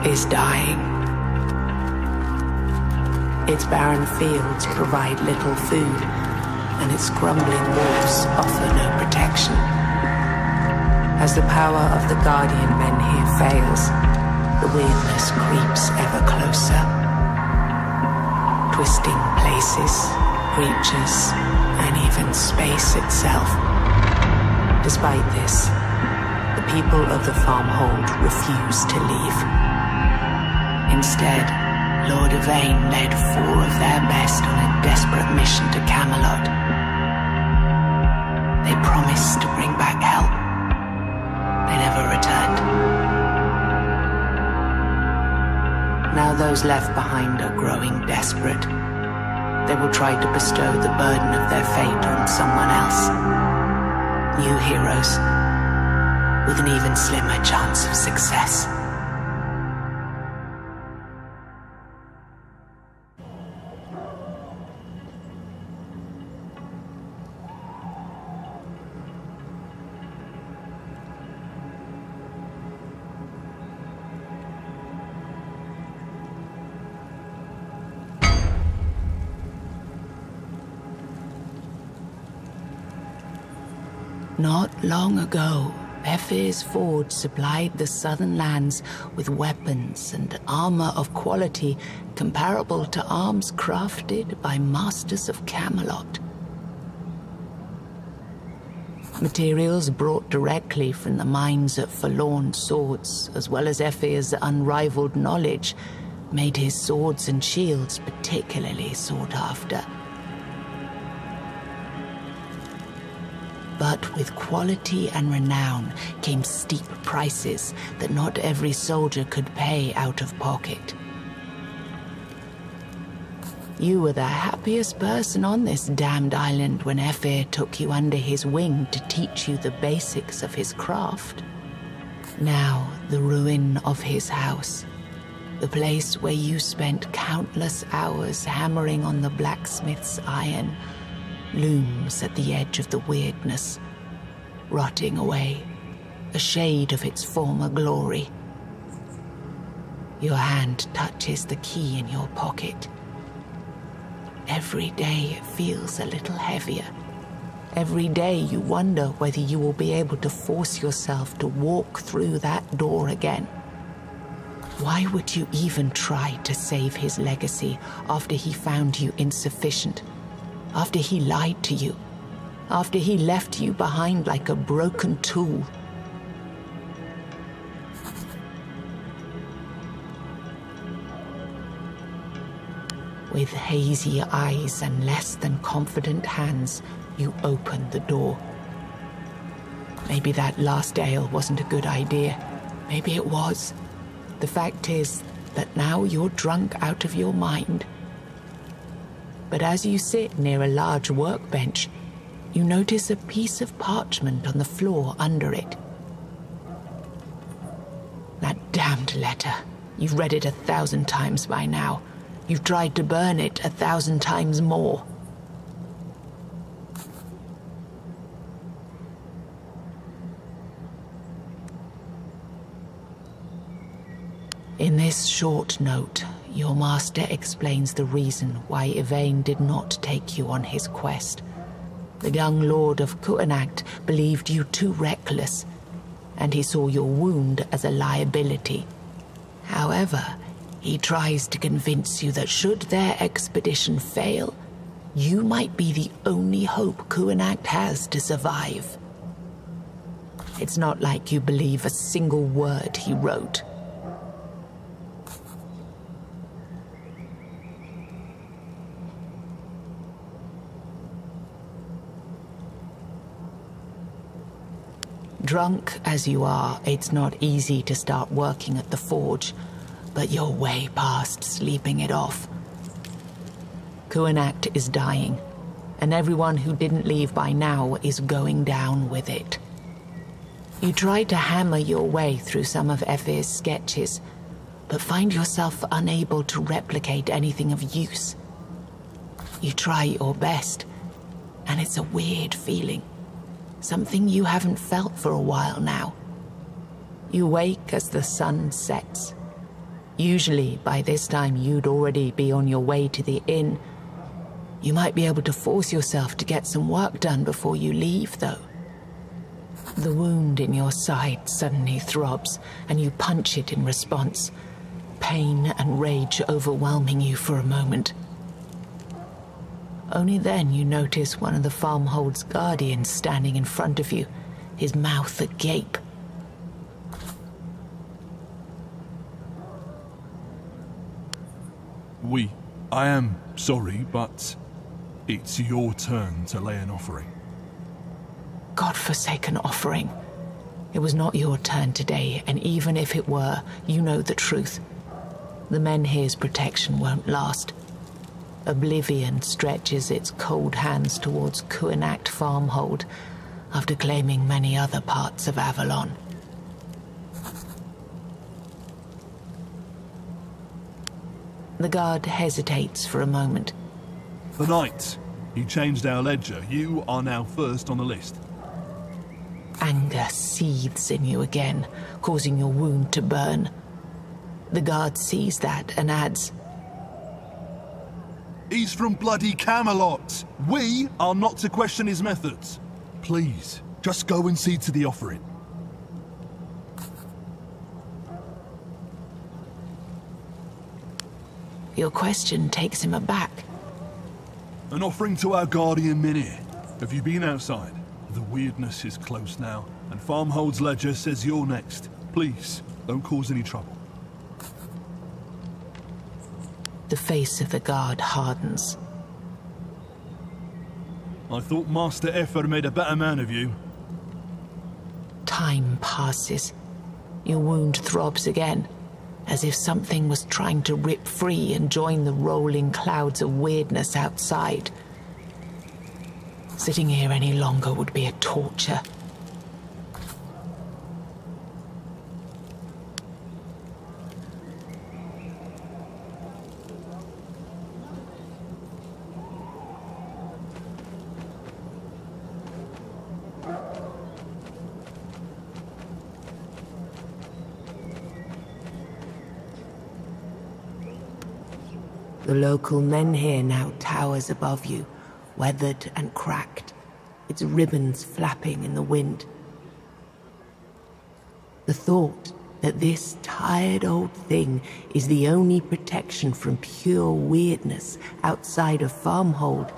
is dying. Its barren fields provide little food, and its crumbling walls offer no protection. As the power of the Guardian Menhir fails, the weirdness creeps ever closer. Twisting places, creatures, and even space itself. Despite this, the people of the Farmhold refuse to leave. Instead, Lord Yvain led 4 of their best on a desperate mission to Camelot. They promised to bring back help. They never returned. Now those left behind are growing desperate. They will try to bestow the burden of their fate on someone else. New heroes, with an even slimmer chance of success. Not long ago, Ephir's Forge supplied the southern lands with weapons and armor of quality comparable to arms crafted by masters of Camelot. Materials brought directly from the mines at Forlorn Swords, as well as Ephir's unrivaled knowledge, made his swords and shields particularly sought after. But with quality and renown came steep prices that not every soldier could pay out of pocket. You were the happiest person on this damned island when Ephir took you under his wing to teach you the basics of his craft. Now, the ruin of his house, the place where you spent countless hours hammering on the blacksmith's iron, looms at the edge of the weirdness, rotting away, a shade of its former glory. Your hand touches the key in your pocket. Every day it feels a little heavier. Every day you wonder whether you will be able to force yourself to walk through that door again. Why would you even try to save his legacy after he found you insufficient? After he lied to you, after he left you behind like a broken tool. With hazy eyes and less than confident hands, you open the door. Maybe that last ale wasn't a good idea. Maybe it was. The fact is that now you're drunk out of your mind. But as you sit near a large workbench, you notice a piece of parchment on the floor under it. That damned letter. You've read it 1,000 times by now. You've tried to burn it 1,000 times more. In this short note, your master explains the reason why Yvain did not take you on his quest. The young lord of Kuanacht believed you too reckless, and he saw your wound as a liability. However, he tries to convince you that should their expedition fail, you might be the only hope Kuanacht has to survive. It's not like you believe a single word he wrote. Drunk as you are, it's not easy to start working at the forge, but you're way past sleeping it off. Kuanacht is dying, and everyone who didn't leave by now is going down with it. You try to hammer your way through some of Ephir's sketches, but find yourself unable to replicate anything of use. You try your best, and it's a weird feeling. Something you haven't felt for a while now. You wake as the sun sets. Usually, by this time, you'd already be on your way to the inn. You might be able to force yourself to get some work done before you leave, though. The wound in your side suddenly throbs, and you punch it in response. Pain and rage overwhelming you for a moment. Only then you notice one of the farmhold's guardians standing in front of you, his mouth agape. I am sorry, but it's your turn to lay an offering. God-forsaken offering. It was not your turn today, and even if it were, you know the truth. The Menhirs' protection won't last. Oblivion stretches its cold hands towards Kuanacht Farmhold after claiming many other parts of Avalon. The guard hesitates for a moment. The knight. He changed our ledger. You are now first on the list. Anger seethes in you again, causing your wound to burn. The guard sees that and adds, He's from bloody Camelot. We are not to question his methods. Please, just go and see to the offering. Your question takes him aback. An offering to our Guardian Menhir. Have you been outside? The weirdness is close now, and Farmhold's ledger says you're next. Please, don't cause any trouble. The face of the guard hardens. I thought Master Effer made a better man of you. Time passes. Your wound throbs again, as if something was trying to rip free and join the rolling clouds of weirdness outside. Sitting here any longer would be a torture. The local menhir now towers above you, weathered and cracked, its ribbons flapping in the wind. The thought that this tired old thing is the only protection from pure weirdness outside of Farmhold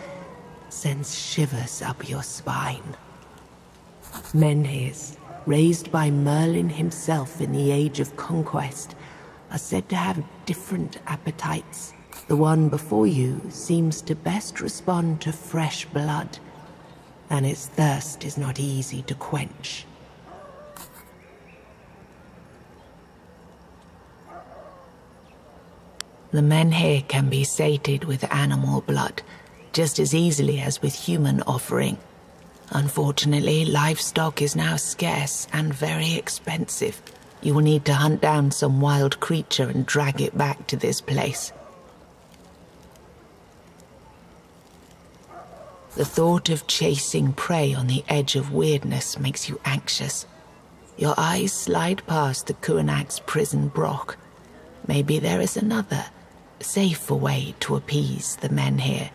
sends shivers up your spine. Menhirs, raised by Merlin himself in the Age of Conquest, are said to have different appetites. The one before you seems to best respond to fresh blood, and its thirst is not easy to quench. The menhir can be sated with animal blood, just as easily as with human offering. Unfortunately, livestock is now scarce and very expensive. You will need to hunt down some wild creature and drag it back to this place. The thought of chasing prey on the edge of weirdness makes you anxious. Your eyes slide past the Kuanacht's prison broch. Maybe there is another, safer way to appease the menhir.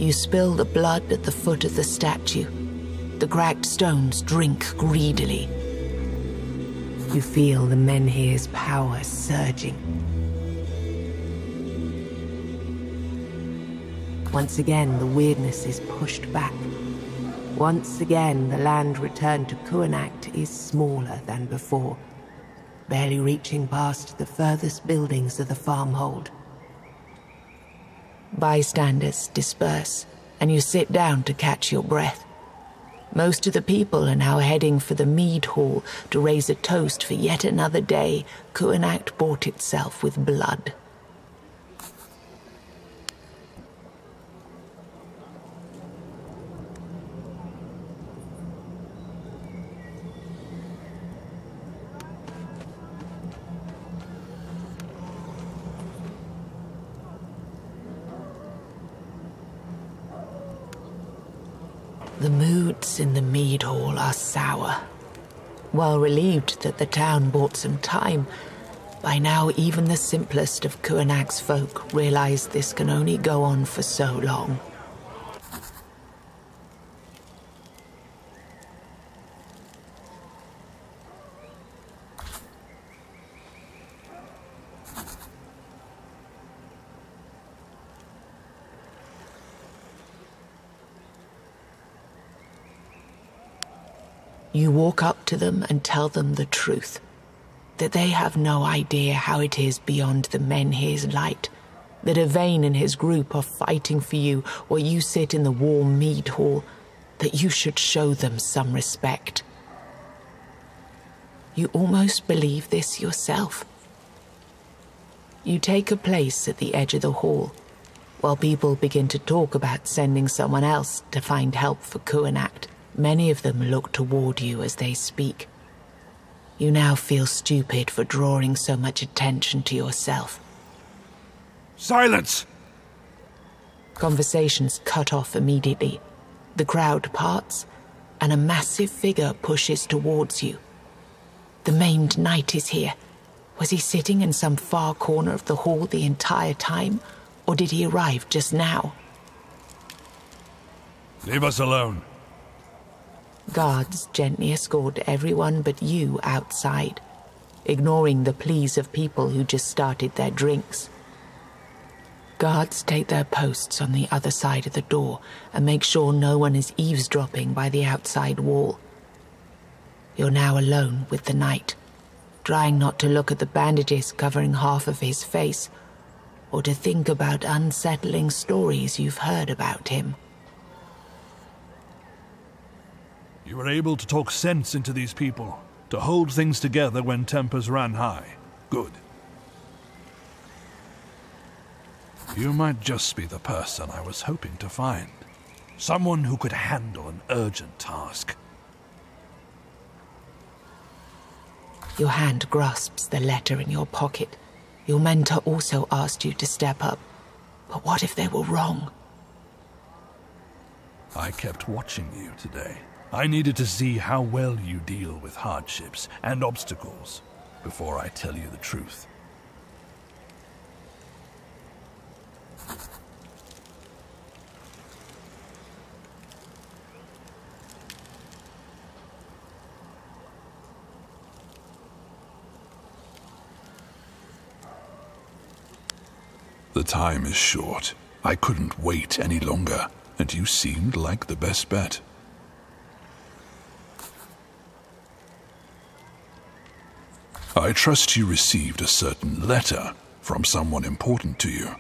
You spill the blood at the foot of the statue. The cracked stones drink greedily. You feel the Menhirs' power surging. Once again, the weirdness is pushed back. Once again, the land returned to Kuanacht is smaller than before, barely reaching past the furthest buildings of the farmhold. Bystanders disperse, and you sit down to catch your breath. Most of the people are now heading for the mead hall to raise a toast for yet another day Kuanacht bought itself with blood. The moods in the mead hall are sour. While relieved that the town bought some time, by now even the simplest of Kuanacht's folk realize this can only go on for so long. You walk up to them and tell them the truth, that they have no idea how it is beyond the Menhirs' light, that Yvain and his group are fighting for you while you sit in the warm mead hall, that you should show them some respect. You almost believe this yourself. You take a place at the edge of the hall, while people begin to talk about sending someone else to find help for Kuanacht. Many of them look toward you as they speak. You now feel stupid for drawing so much attention to yourself. Silence! Conversations cut off immediately. The crowd parts, and a massive figure pushes towards you. The maimed knight is here. Was he sitting in some far corner of the hall the entire time, or did he arrive just now? Leave us alone. Guards gently escort everyone but you outside, ignoring the pleas of people who just started their drinks. Guards take their posts on the other side of the door and make sure no one is eavesdropping by the outside wall. You're now alone with the knight, trying not to look at the bandages covering half of his face, or to think about unsettling stories you've heard about him. You were able to talk sense into these people, to hold things together when tempers ran high. Good. You might just be the person I was hoping to find. Someone who could handle an urgent task. Your hand grasps the letter in your pocket. Your mentor also asked you to step up. But what if they were wrong? I kept watching you today. I needed to see how well you deal with hardships and obstacles before I tell you the truth. The time is short. I couldn't wait any longer, and you seemed like the best bet. I trust you received a certain letter from someone important to you.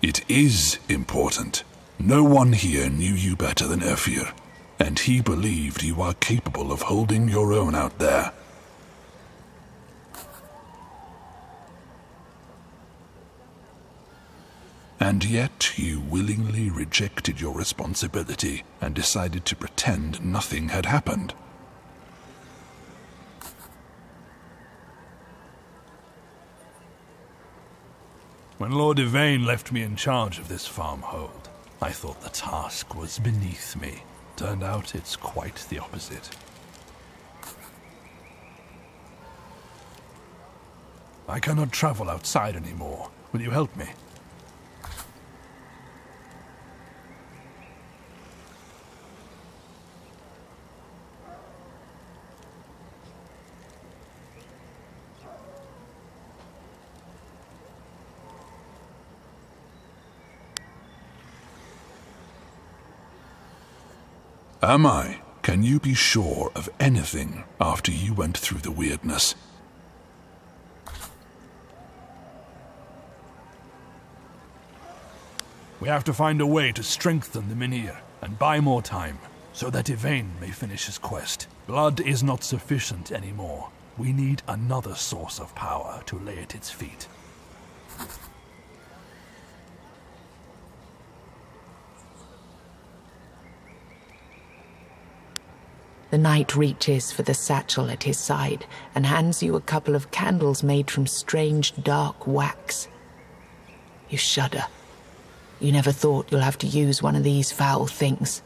It is important. No one here knew you better than Ephir, and he believed you are capable of holding your own out there. And yet you willingly rejected your responsibility and decided to pretend nothing had happened. When Lord Yvain left me in charge of this farmhold, I thought the task was beneath me. Turned out it's quite the opposite. I cannot travel outside anymore. Will you help me? Am I? Can you be sure of anything after you went through the weirdness? We have to find a way to strengthen the Menhir and buy more time, so that Yvain may finish his quest. Blood is not sufficient anymore. We need another source of power to lay at its feet. The knight reaches for the satchel at his side and hands you a couple of candles made from strange dark wax. You shudder. You never thought you'll have to use one of these foul things.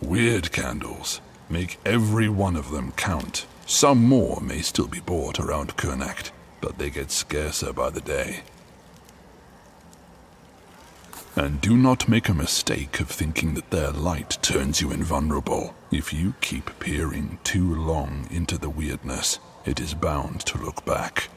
Weird candles. Make every one of them count. Some more may still be bought around Kurnacht, but they get scarcer by the day. And do not make a mistake of thinking that their light turns you invulnerable. If you keep peering too long into the weirdness, it is bound to look back.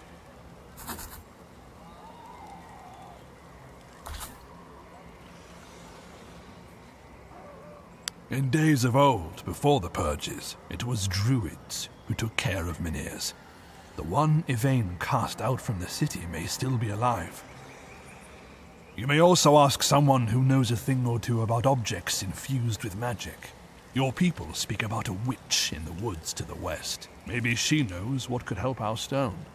In days of old, before the purges, it was druids who took care of Menhirs. The one Yvain cast out from the city may still be alive. You may also ask someone who knows a thing or two about objects infused with magic. Your people speak about a witch in the woods to the west. Maybe she knows what could help our stone.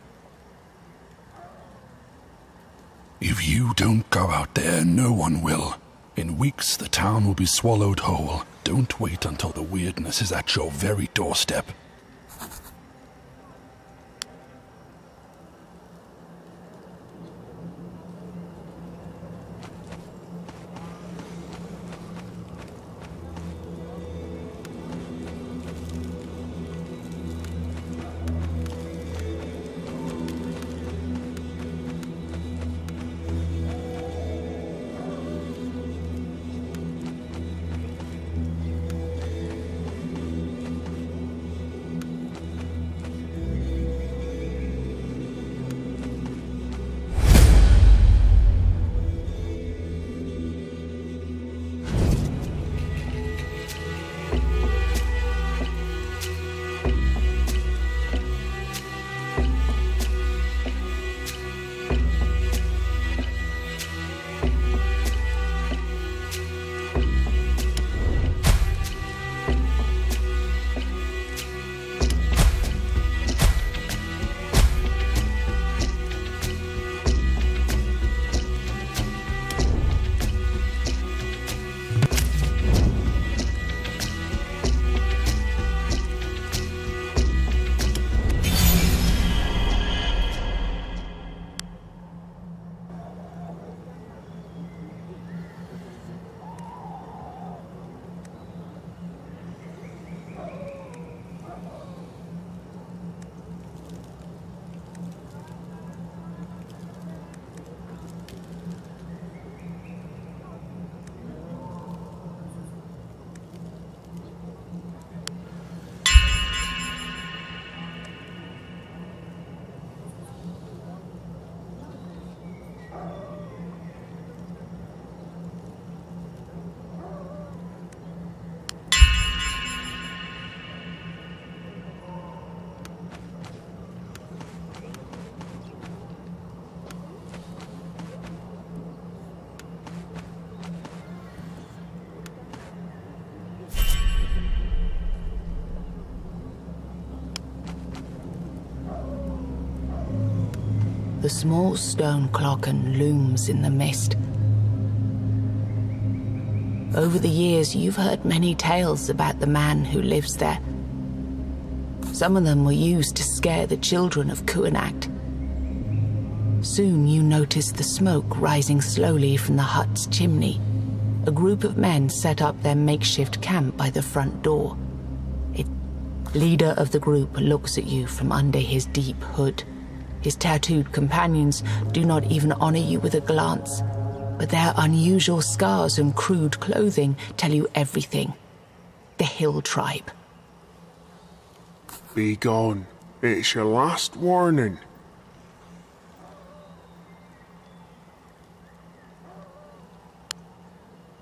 If you don't go out there, no one will. In weeks, the town will be swallowed whole. Don't wait until the weirdness is at your very doorstep. The small stone clocken looms in the mist. Over the years, you've heard many tales about the man who lives there. Some of them were used to scare the children of Kurnacht. Soon you notice the smoke rising slowly from the hut's chimney. A group of men set up their makeshift camp by the front door. The leader of the group looks at you from under his deep hood. His tattooed companions do not even honor you with a glance, but their unusual scars and crude clothing tell you everything. The Hill Tribe. Be gone. It's your last warning.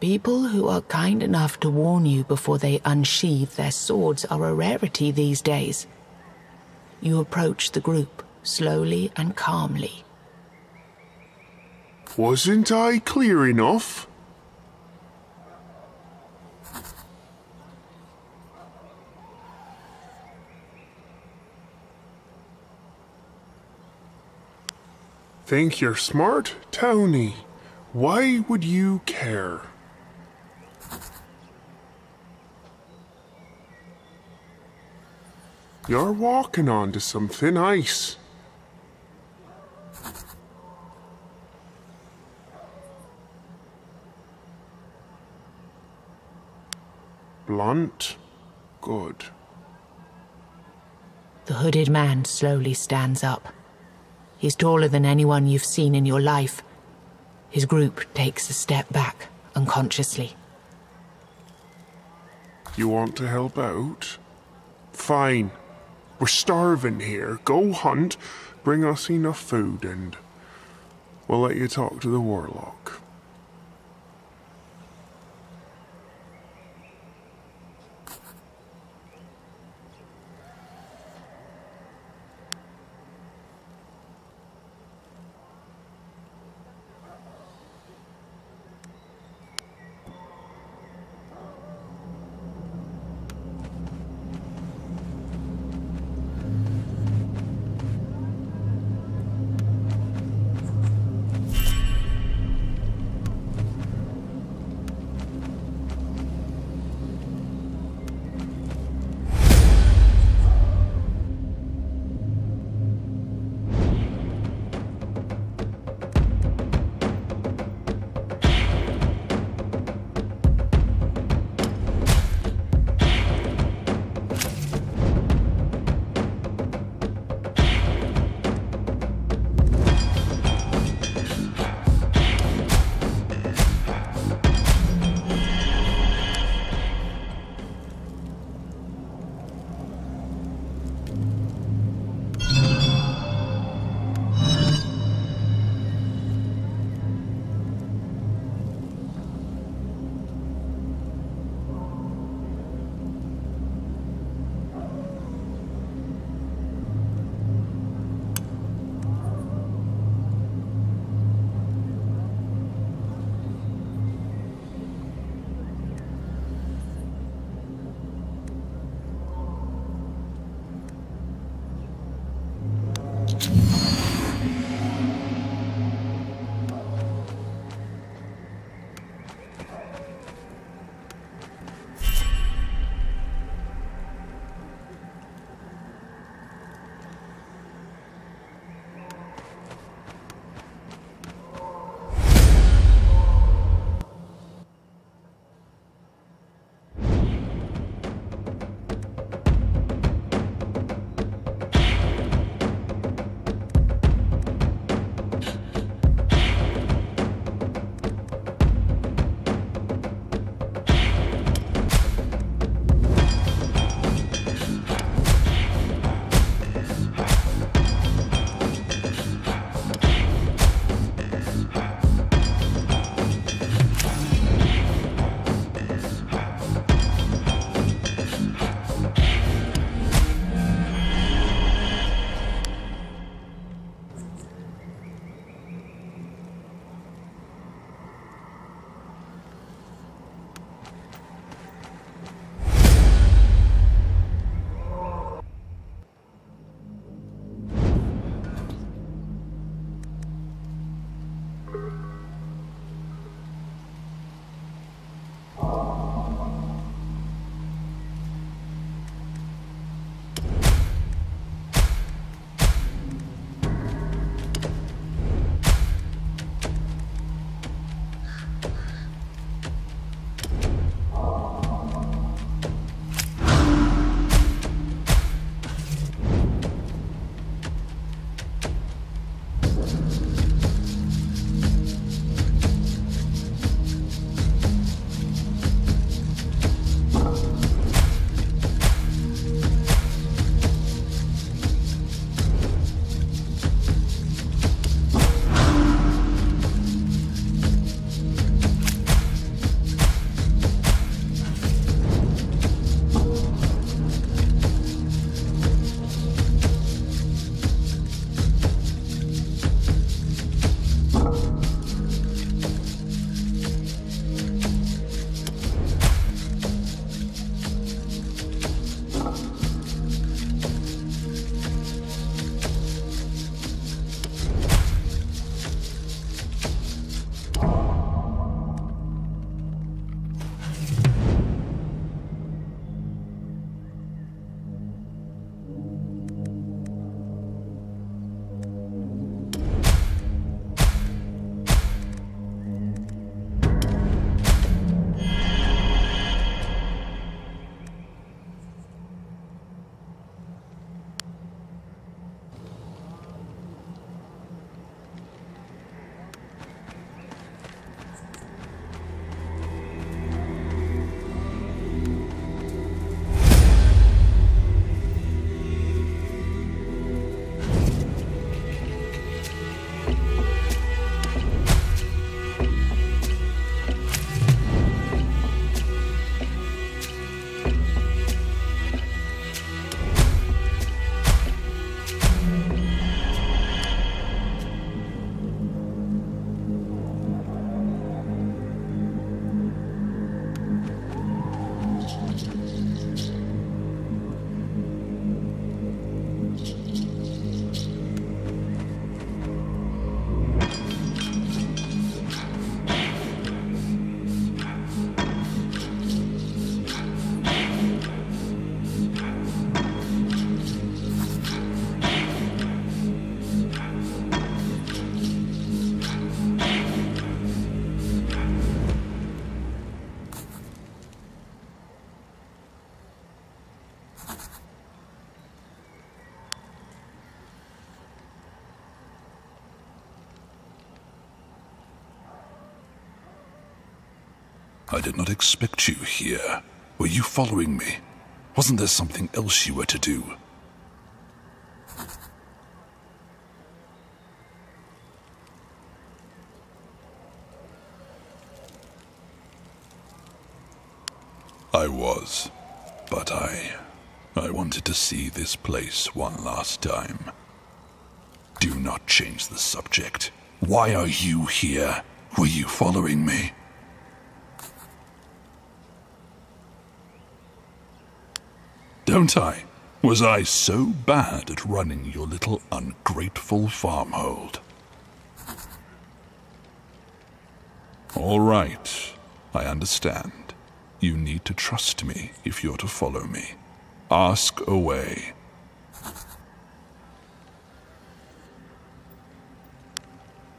People who are kind enough to warn you before they unsheathe their swords are a rarity these days. You approach the group, slowly and calmly. Wasn't I clear enough? Think you're smart, Tony? Why would you care? You're walking onto some thin ice. Blunt. Good. The hooded man slowly stands up. He's taller than anyone you've seen in your life. His group takes a step back, unconsciously. You want to help out? Fine. We're starving here. Go hunt, bring us enough food, and we'll let you talk to the warlock. I did not expect you here. Were you following me? Wasn't there something else you were to do? I was, but I wanted to see this place one last time. Do not change the subject. Why are you here? Were you following me? Don't I? Was I so bad at running your little ungrateful farmhold? All right, I understand. You need to trust me if you're to follow me. Ask away.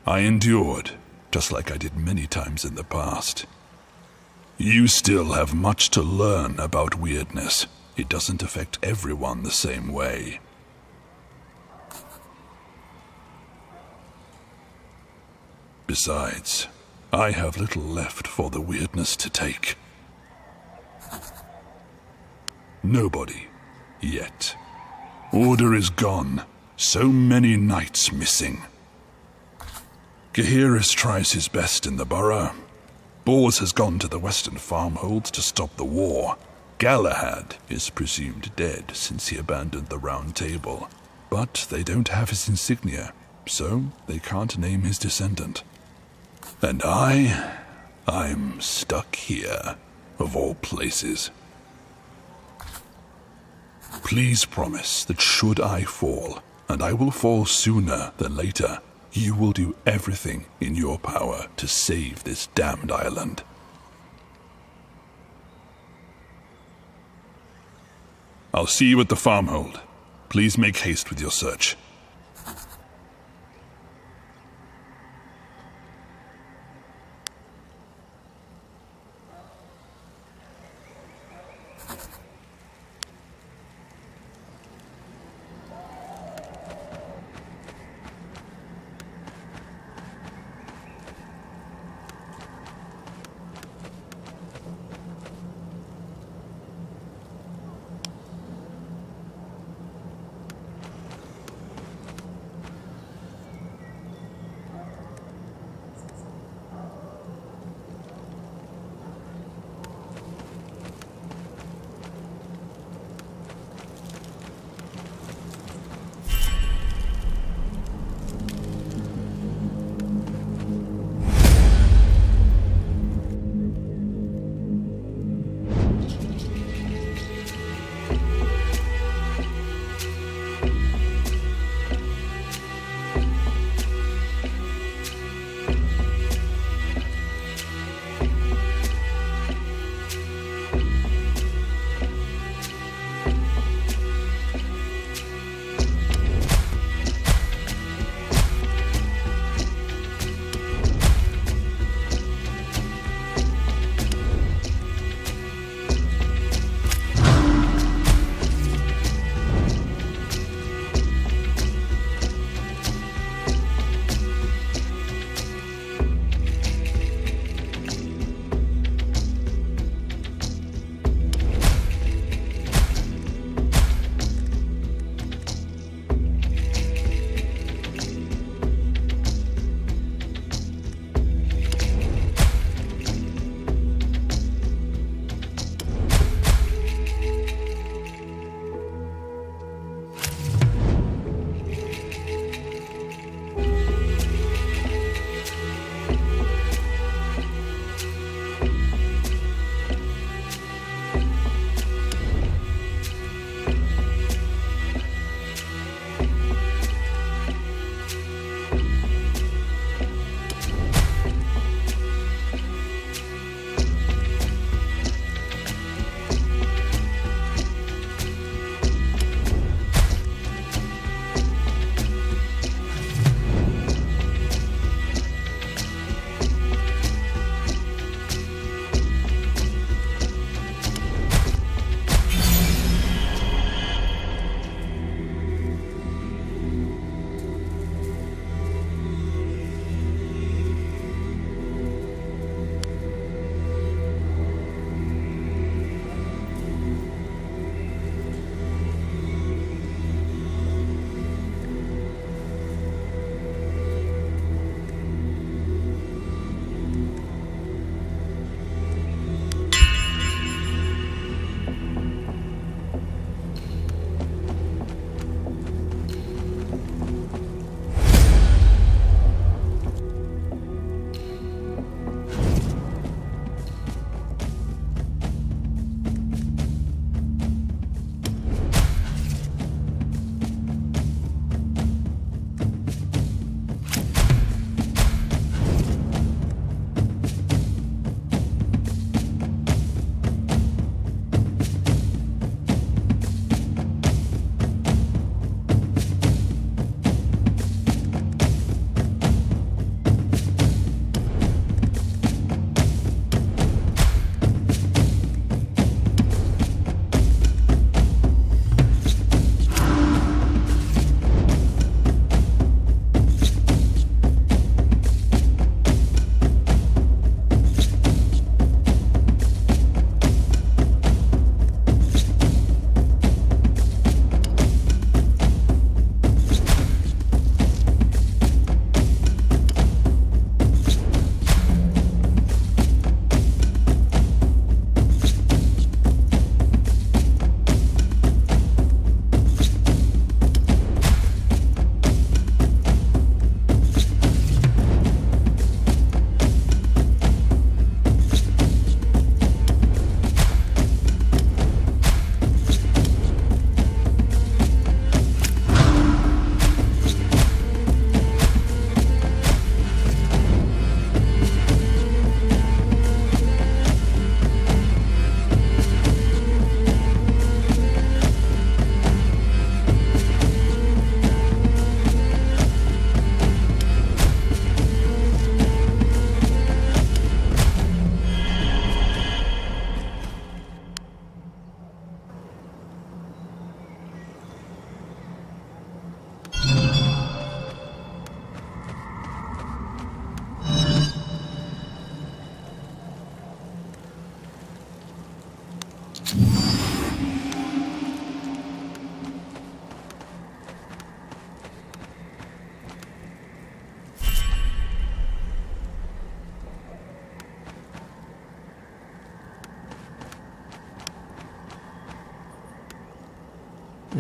I endured, just like I did many times in the past. You still have much to learn about weirdness. It doesn't affect everyone the same way. Besides, I have little left for the weirdness to take. Nobody, yet. Order is gone. So many knights missing. Gaheris tries his best in the borough. Bors has gone to the western farmholds to stop the war. Galahad is presumed dead since he abandoned the Round Table. But they don't have his insignia, so they can't name his descendant. And I'm stuck here, of all places. Please promise that should I fall, and I will fall sooner than later, you will do everything in your power to save this damned island. I'll see you at the farmhold. Please make haste with your search.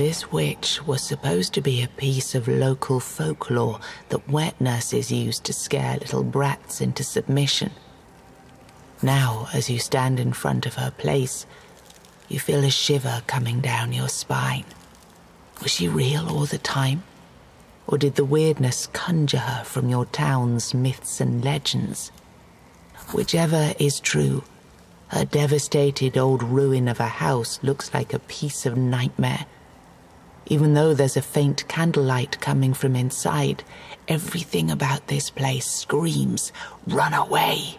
This witch was supposed to be a piece of local folklore that wet nurses used to scare little brats into submission. Now, as you stand in front of her place, you feel a shiver coming down your spine. Was she real all the time? Or did the weirdness conjure her from your town's myths and legends? Whichever is true, her devastated old ruin of a house looks like a piece of nightmare. Even though there's a faint candlelight coming from inside, everything about this place screams, "Run away!"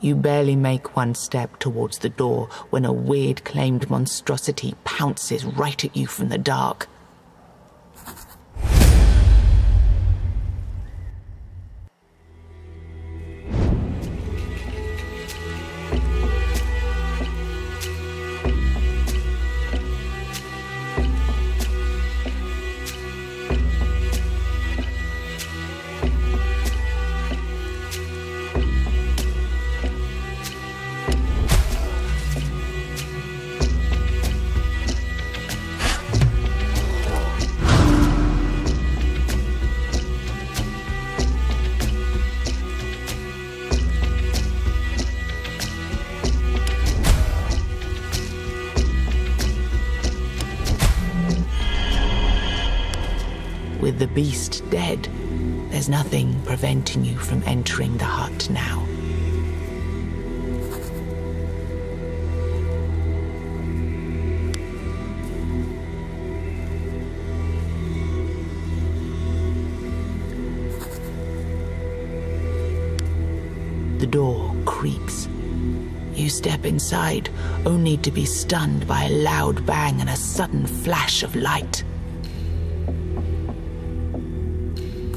You barely make one step towards the door when a weird-claimed monstrosity pounces right at you from the dark. With the beast dead, there's nothing preventing you from entering the hut now. The door creaks. You step inside, only to be stunned by a loud bang and a sudden flash of light.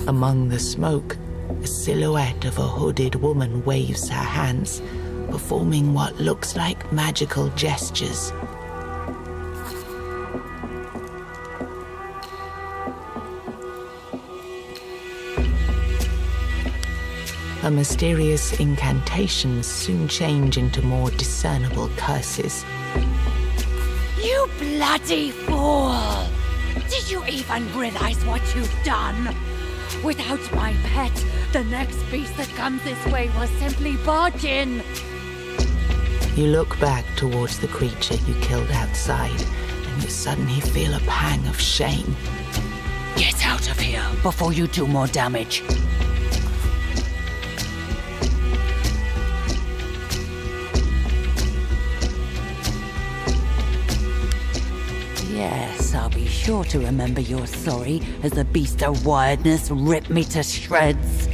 Among the smoke, a silhouette of a hooded woman waves her hands, performing what looks like magical gestures. Her mysterious incantations soon change into more discernible curses. You bloody fool! Did you even realize what you've done? Without my pet, the next beast that comes this way will simply barge in. You look back towards the creature you killed outside, and you suddenly feel a pang of shame. Get out of here before you do more damage. Yes, I'll be sure to remember you're sorry as the beast of wyrdness ripped me to shreds.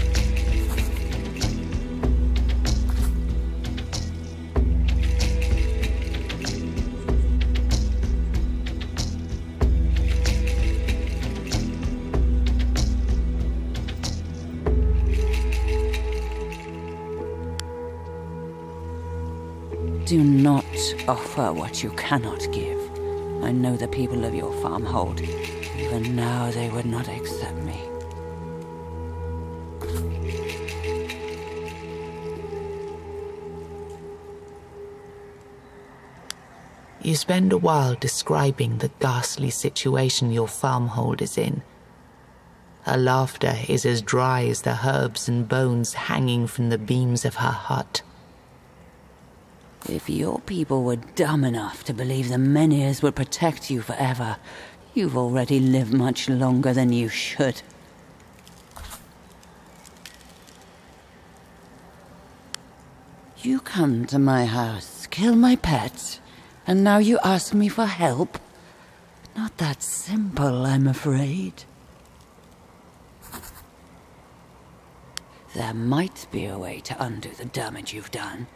Do not offer what you cannot give. I know the people of your farmhold. Even now they would not accept me. You spend a while describing the ghastly situation your farmhold is in. Her laughter is as dry as the herbs and bones hanging from the beams of her hut. If your people were dumb enough to believe the Menhirs would protect you forever, you've already lived much longer than you should. You come to my house, kill my pet, and now you ask me for help? Not that simple, I'm afraid. There might be a way to undo the damage you've done.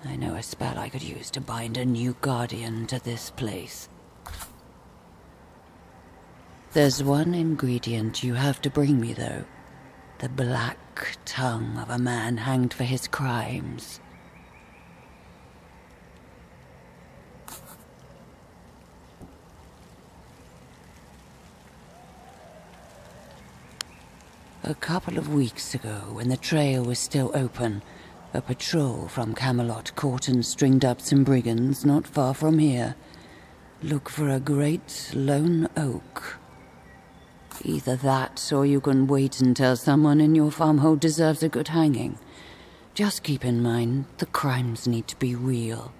I know a spell I could use to bind a new guardian to this place. There's one ingredient you have to bring me, though. The black tongue of a man hanged for his crimes. A couple of weeks ago, when the trail was still open, A patrol from Camelot caught and stringed up some brigands not far from here. Look for a great lone oak. Either that, or you can wait until someone in your farmhold deserves a good hanging. Just keep in mind, the crimes need to be real.